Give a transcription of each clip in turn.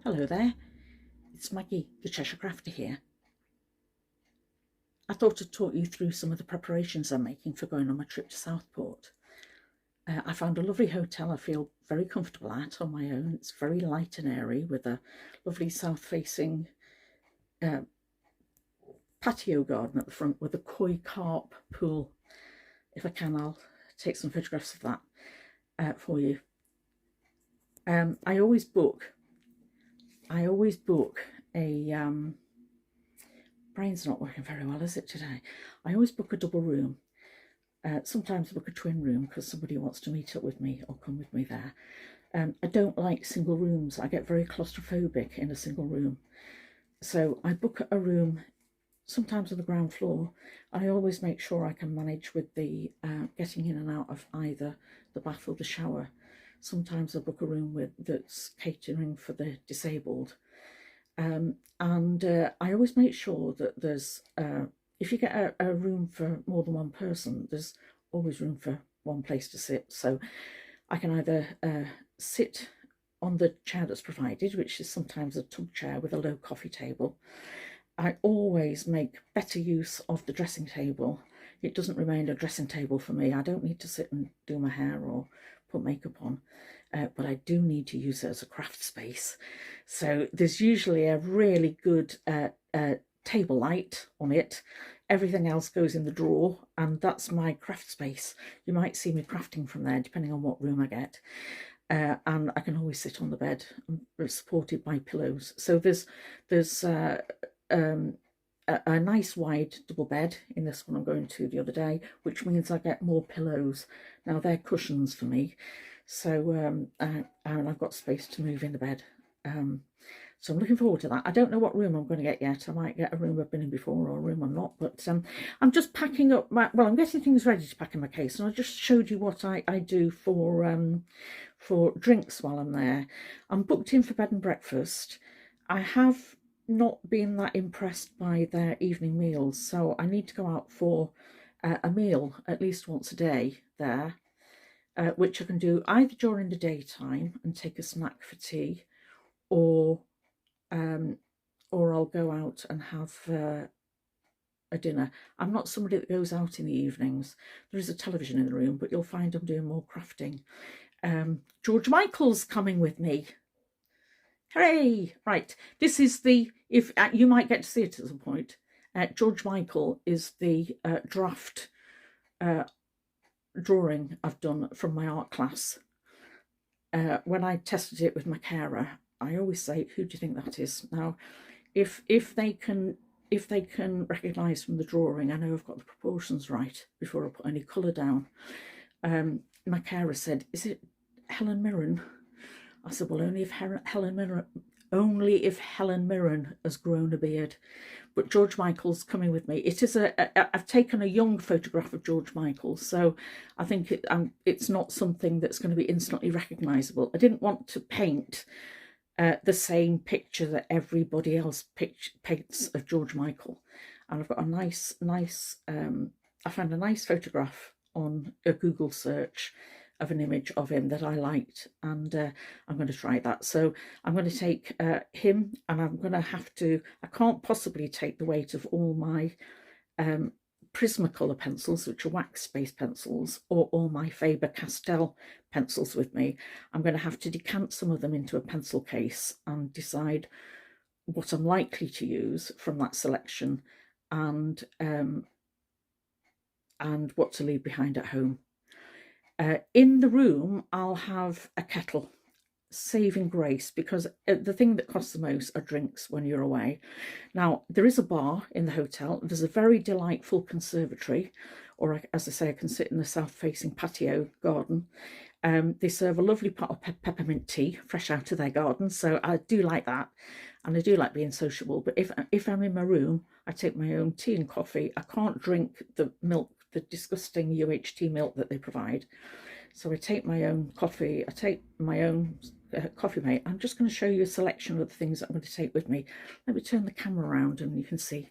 Hello there, it's Maggie, the Cheshire Crafter here. I thought I'd talk you through some of the preparations I'm making for going on my trip to Southport. I found a lovely hotel I feel very comfortable at on my own. It's very light and airy with a lovely south-facing patio garden at the front with a koi carp pool. If I can, I'll take some photographs of that for you. I always book a brain's not working very well, is it, today? I always book a double room. Sometimes I book a twin room because somebody wants to meet up with me or come with me there. I don't like single rooms. I get very claustrophobic in a single room. So I book a room sometimes on the ground floor. I always make sure I can manage with the getting in and out of either the bath or the shower. Sometimes I book a room that's catering for the disabled. And I always make sure that there's, if you get a room for more than one person, there's always room for one place to sit. So I can either sit on the chair that's provided, which is sometimes a tub chair with a low coffee table. I always make better use of the dressing table. It doesn't remain a dressing table for me. I don't need to sit and do my hair or put makeup on, but I do need to use it as a craft space. So there's usually a really good table light on it. Everything else goes in the drawer, and that's my craft space. You might see me crafting from there depending on what room I get. And I can always sit on the bed. I'm supported by pillows. So there's a nice wide double bed in this one I'm going to the other day, which means I get more pillows. Now they're cushions for me, so and I've got space to move in the bed. So I'm looking forward to that. I don't know what room I'm going to get yet. I might get a room I've been in before or a room I'm not, but I'm just packing up I'm getting things ready to pack in my case, and I just showed you what I do for drinks while I'm there. I'm booked in for bed and breakfast. I have not been that impressed by their evening meals, so I need to go out for a meal at least once a day there, which I can do either during the daytime and take a snack for tea, or I'll go out and have a dinner. I'm not somebody that goes out in the evenings. There is a television in the room, but you'll find I'm doing more crafting. George Michael's coming with me. Hooray! Right, this is if you might get to see it at some point. George Michael is the draft drawing I've done from my art class. When I tested it with my carer, I always say, "Who do you think that is?" Now, if they can recognise from the drawing, I know I've got the proportions right before I put any colour down. My carer said, "Is it Helen Mirren?" I said, "Well, only if Helen Mirren has grown a beard." But George Michael's coming with me. It is I've taken a young photograph of George Michael, so I think it's not something that's going to be instantly recognisable. I didn't want to paint the same picture that everybody else paints of George Michael, and I've got a nice I found a nice photograph on a Google search of an image of him that I liked, and I'm going to try that. So I'm going to take him, and I'm going to I can't possibly take the weight of all my Prismacolor pencils, which are wax-based pencils, or all my Faber-Castell pencils with me. I'm going to have to decant some of them into a pencil case and decide what I'm likely to use from that selection, and what to leave behind at home. In the room, I'll have a kettle, saving grace, because the thing that costs the most are drinks when you're away. Now, there is a bar in the hotel. There's a very delightful conservatory, or as I say, I can sit in the south-facing patio garden. They serve a lovely pot of peppermint tea, fresh out of their garden, so I do like that, and I do like being sociable. But if I'm in my room, I take my own tea and coffee. I can't drink the milk, the disgusting UHT milk that they provide. So I take my own coffee, I take my own coffee mate. I'm just going to show you a selection of the things that I'm going to take with me. Let me turn the camera around and you can see.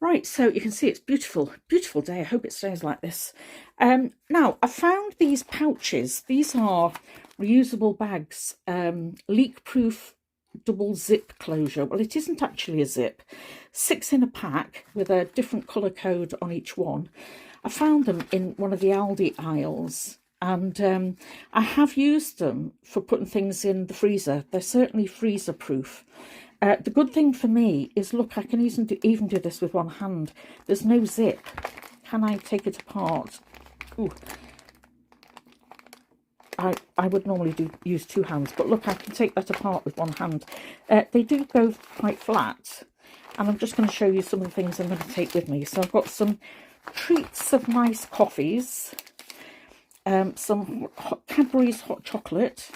Right, so you can see it's beautiful, beautiful day. I hope it stays like this. Now, I found these pouches. These are reusable bags, leak-proof double zip closure. Well, it isn't actually a zip. 6 in a pack with a different colour code on each one. I found them in one of the Aldi aisles, and I have used them for putting things in the freezer. They're certainly freezer proof. The good thing for me is, look, I can even do this with one hand. There's no zip. Can I take it apart? Ooh. I would normally use 2 hands, but look, I can take that apart with one hand. They do go quite flat, and I'm just going to show you some of the things I'm going to take with me. So I've got some treats of nice coffees, some Cadbury's hot chocolate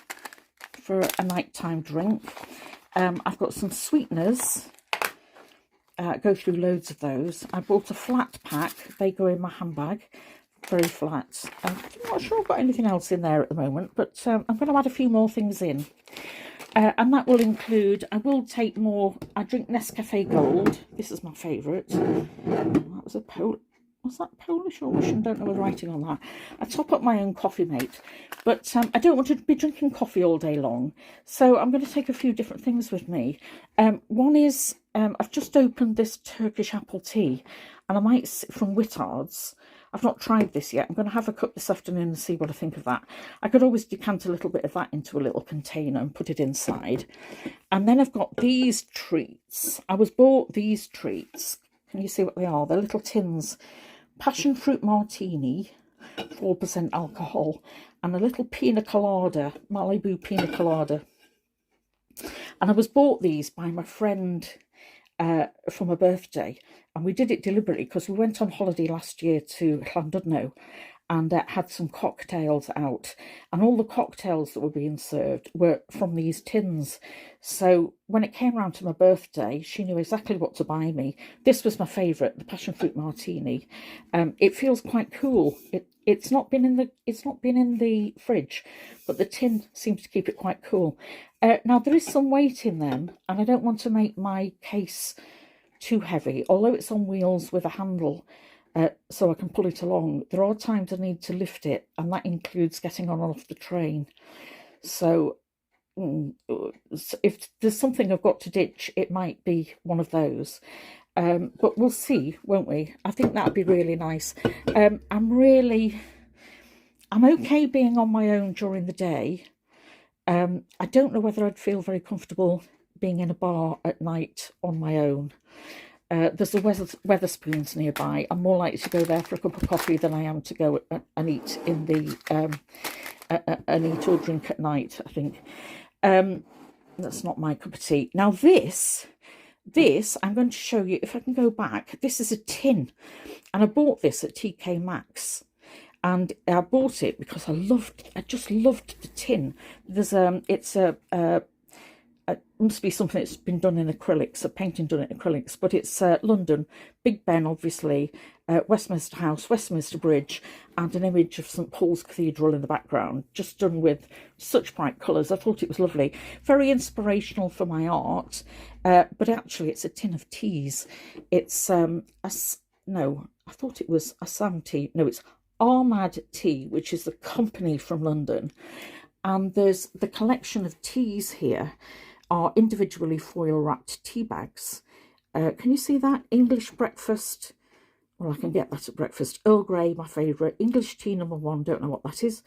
for a nighttime drink. I've got some sweeteners. Go through loads of those. I bought a flat pack. They go in my handbag. Very flat. I'm not sure I've got anything else in there at the moment, but I'm going to add a few more things in. And that will include, I will take more, I drink Nescafe Gold. This is my favourite. That was was that Polish or Russian? Don't know the writing on that. I top up my own coffee, mate. But I don't want to be drinking coffee all day long. So I'm going to take a few different things with me. One is, I've just opened this Turkish apple tea, and I might, from Whittard's. I've not tried this yet. I'm going to have a cup this afternoon and see what I think of that. I could always decant a little bit of that into a little container and put it inside. And then I've got these treats. I was bought these treats. Can you see what they are? They're little tins. Passion fruit martini, 4% alcohol, and a little pina colada, Malibu pina colada. And I was bought these by my friend from a birthday, and we did it deliberately because we went on holiday last year to Llandudno and had some cocktails out, and all the cocktails that were being served were from these tins. So when it came round to my birthday, she knew exactly what to buy me. This was my favourite, the passion fruit martini. It feels quite cool. It's not been in the fridge, but the tin seems to keep it quite cool. Now there is some weight in them, and I don't want to make my case too heavy, although it's on wheels with a handle. So I can pull it along. There are times I need to lift it, and that includes getting on and off the train. So if there's something I've got to ditch, it might be one of those. But we'll see, won't we? I think that'd be really nice. I'm okay being on my own during the day. I don't know whether I'd feel very comfortable being in a bar at night on my own. There's the Wetherspoons nearby. I'm more likely to go there for a cup of coffee than I am to go and eat in the and eat or drink at night, I think. That's not my cup of tea. Now this I'm going to show you, if I can go back. This is a tin, and I bought this at TK Maxx, and I bought it because I just loved the tin. There's it must be something that's been done in acrylics, a painting done in acrylics, but it's London, Big Ben, obviously, Westminster House, Westminster Bridge, and an image of St Paul's Cathedral in the background, just done with such bright colours. I thought it was lovely, very inspirational for my art, but actually it's a tin of teas. It's no, I thought it was Assam tea. No, it's Ahmad Tea, which is the company from London, and there's the collection of teas here are individually foil wrapped tea bags. Can you see that? English breakfast. Well, I can get that at breakfast. Earl Grey, my favourite. English tea #1, don't know what that is.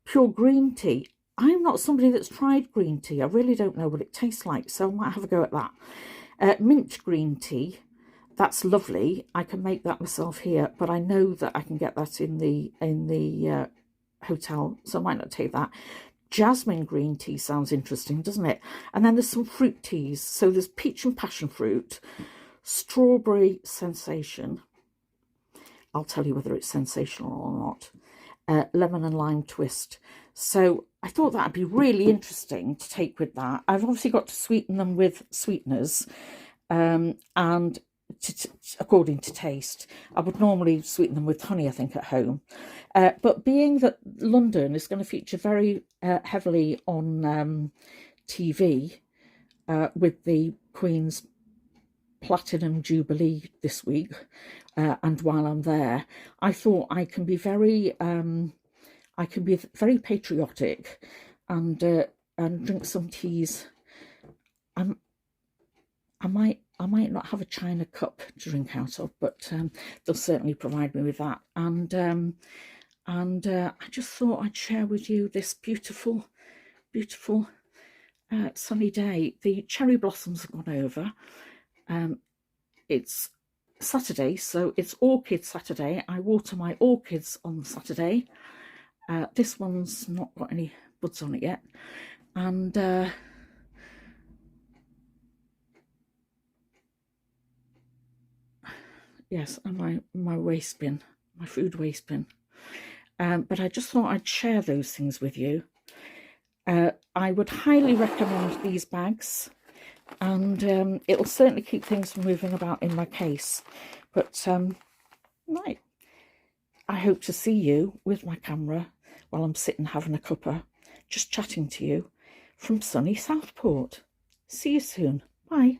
Pure green tea. I'm not somebody that's tried green tea. I really don't know what it tastes like, so I might have a go at that. Mint green tea. That's lovely. I can make that myself here, but I know that I can get that in the hotel, so I might not take that. Jasmine green tea sounds interesting, doesn't it? And then there's some fruit teas. So there's peach and passion fruit, strawberry sensation. I'll tell you whether it's sensational or not. Lemon and lime twist. So I thought that'd be really interesting to take with that. I've obviously got to sweeten them with sweeteners, and according to taste. I would normally sweeten them with honey, I think, at home. But being that London is going to feature very heavily on TV with the Queen's Platinum Jubilee this week, and while I'm there, I thought I can be very patriotic and drink some teas. I might not have a china cup to drink out of, but they'll certainly provide me with that. And I just thought I'd share with you this beautiful sunny day. The cherry blossoms have gone over. It's Saturday, so it's Orchid Saturday. I water my orchids on Saturday. This one's not got any buds on it yet. And yes, and my waste bin, my food waste bin. But I just thought I'd share those things with you. I would highly recommend these bags, and it'll certainly keep things from moving about in my case. But right, I hope to see you with my camera while I'm sitting having a cuppa, just chatting to you from sunny Southport. See you soon. Bye.